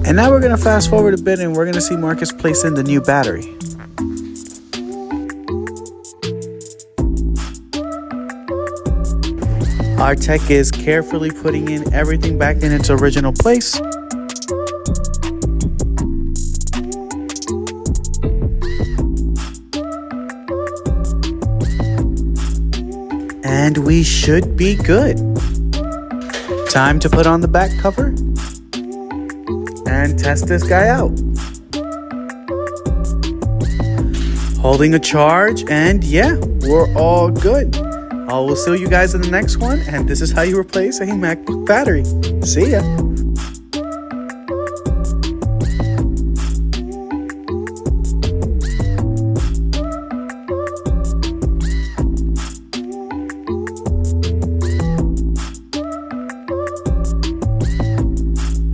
And now we're going to fast forward a bit and we're going to see Marcus place in the new battery. Our tech is carefully putting in everything back in its original place. And we should be good. Time to put on the back cover and test this guy out. Holding a charge, and yeah, we're all good. I will see you guys in the next one, and this is how you replace a MacBook battery. See ya.